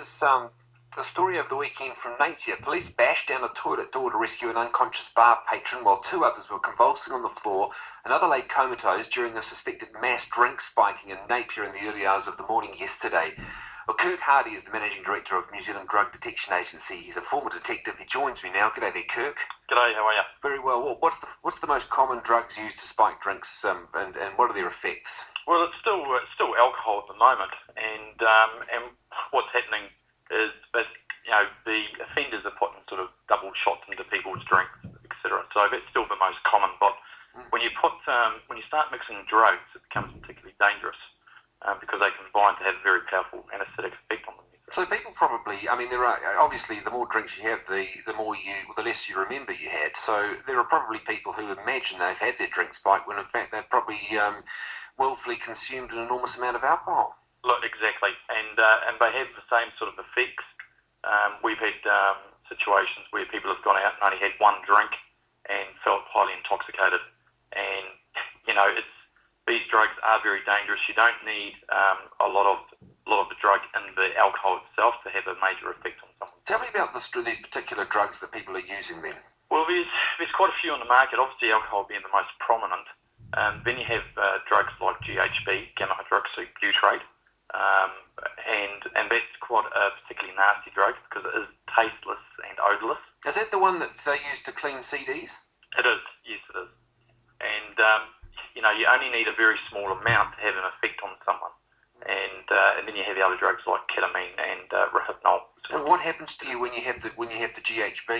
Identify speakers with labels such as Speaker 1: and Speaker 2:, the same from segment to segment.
Speaker 1: is a story over the weekend from Napier. Police bashed down a toilet door to rescue an unconscious bar patron while two others were convulsing on the floor. Another lay comatose during a suspected mass drink spiking in Napier in the early hours of the morning yesterday. Well, Kirk is the Managing Director of New Zealand Drug Detection Agency. He's a former detective. He joins me now. G'day there, Kirk.
Speaker 2: G'day, how are you?
Speaker 1: Very well. What's the most common drugs used to spike drinks, and what are their effects?
Speaker 2: Well, it's still alcohol at the moment, and what's happening is that the offenders are putting sort of double shots into people's drinks, etc. So that's still the most common. But when you start mixing drugs, it becomes particularly dangerous because they combine to have a very powerful anaesthetic effect on them.
Speaker 1: So people probably, there are obviously the more drinks you have, the less you remember you had. So there are probably people who imagine they've had their drink spike when in fact they've probably willfully consumed an enormous amount of alcohol.
Speaker 2: Look, exactly, and they have the same sort of effects. We've had situations where people have gone out and only had one drink and felt highly intoxicated, and these drugs are very dangerous. You don't need a lot of the drug in the alcohol itself to have a major effect on someone.
Speaker 1: Tell me about these particular drugs that people are using then.
Speaker 2: Well, there's quite a few on the market, obviously alcohol being the most prominent. Then you have drugs like GHB, gamma hydroxybutyrate, and that's quite a particularly nasty drug because it is tasteless and odourless.
Speaker 1: Is that the one that they use to clean CDs?
Speaker 2: It is, yes it is. And you only need a very small amount to have an effect on someone. And then you have the other drugs like ketamine and rohypnol.
Speaker 1: And what happens to you when you have the GHB?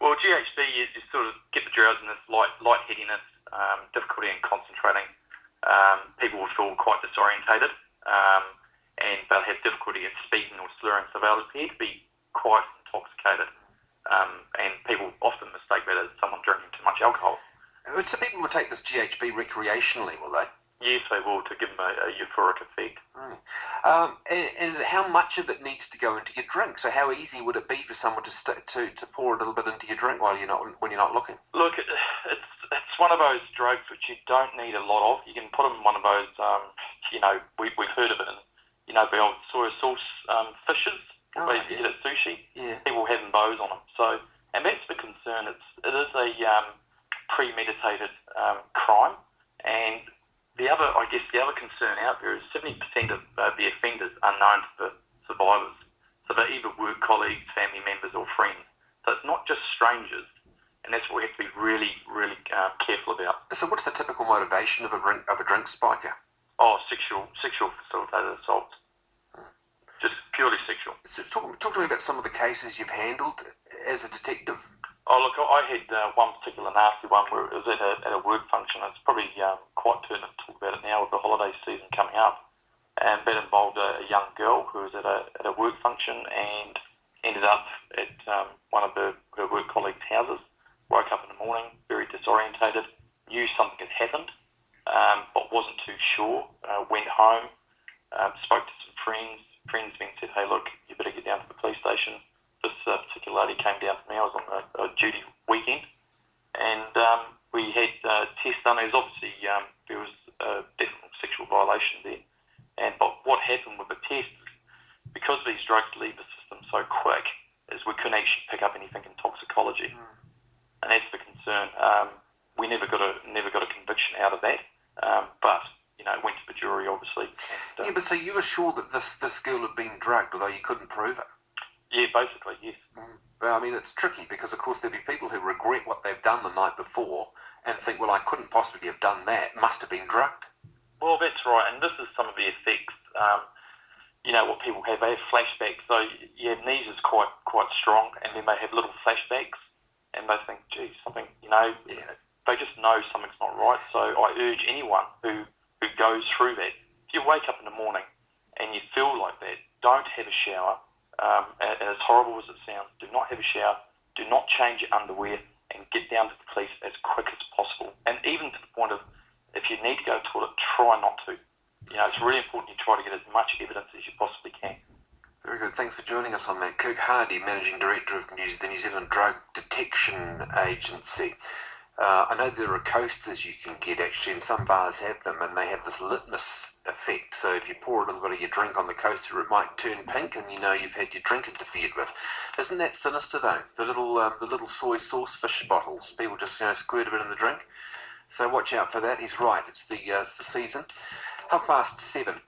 Speaker 2: Well, GHB is you sort of get the drowsiness, lightheadedness, difficulty in concentrating. People will feel quite disorientated, and they'll have difficulty in speaking or slurring, so they'll appear to be quite intoxicated. And people often mistake that as someone drinking too much alcohol.
Speaker 1: So people will take this GHB recreationally, will they?
Speaker 2: Yes, they will, to give them a euphoric effect.
Speaker 1: And how much of it needs to go into your drink? So how easy would it be for someone to pour a little bit into your drink when you're not looking?
Speaker 2: Look, it's one of those drugs which you don't need a lot of. You can put them in one of those, we've heard of it in, the old soy sauce fishes. You get at sushi.
Speaker 1: Yeah.
Speaker 2: People having those on them. So, and that's the concern. It is a premeditated crime, and the other concern out there is 70% of the offenders are known to the survivors. So they're either work colleagues, family members, or friends. So it's not just strangers, and that's what we have to be really, really careful about.
Speaker 1: So what's the typical motivation of a drink spiker?
Speaker 2: Oh, sexual facilitated assault. Just purely sexual.
Speaker 1: So talk to me about some of the cases you've handled as a detective.
Speaker 2: Oh, look, I had one particular nasty one where it was at a work function. It's probably quite pertinent to talk about it now with the holiday season coming up. And that involved a young girl who was at a work function and ended up at one of her work colleagues' houses. Woke up in the morning, very disorientated, knew something had happened, but wasn't too sure. Went home, spoke to some friends. Friends then said, hey, look, you better get down to the police station. This particular lady came down to me. I was on a duty weekend, and we had tests done. There was obviously there was a definite sexual violation there. But what happened with the tests, because these drugs leave the system so quick, is we couldn't actually pick up anything in toxicology, and that's the concern. We never got a conviction out of that, but it went to the jury obviously. And,
Speaker 1: but so you were sure that this girl had been drugged, although you couldn't prove it.
Speaker 2: Yeah, basically, yes.
Speaker 1: Well, it's tricky because, of course, there'll be people who regret what they've done the night before and think, well, I couldn't possibly have done that. Must have been drugged.
Speaker 2: Well, that's right, and this is some of the effects. What people have, they have flashbacks. So your amnesia is quite strong, and then they have little flashbacks, and they think, gee, something, they just know something's not right. So I urge anyone who goes through that, if you wake up in the morning and you feel like that, don't have a shower. And as horrible as it sounds, do not have a shower, do not change your underwear, and get down to the police as quick as possible. And even to the point of, if you need to go to the toilet, try not to. It's really important you try to get as much evidence as you possibly can.
Speaker 1: Very good. Thanks for joining us on that. Kirk, Managing Director of the New Zealand Drug Detection Agency. I know there are coasters you can get actually, and some bars have them, and they have this litmus effect. So if you pour a little bit of your drink on the coaster, it might turn pink, and you know you've had your drink interfered with. Isn't that sinister though? The little soy sauce fish bottles. People just squirt a bit in the drink. So watch out for that. He's right. It's the season. 7:30.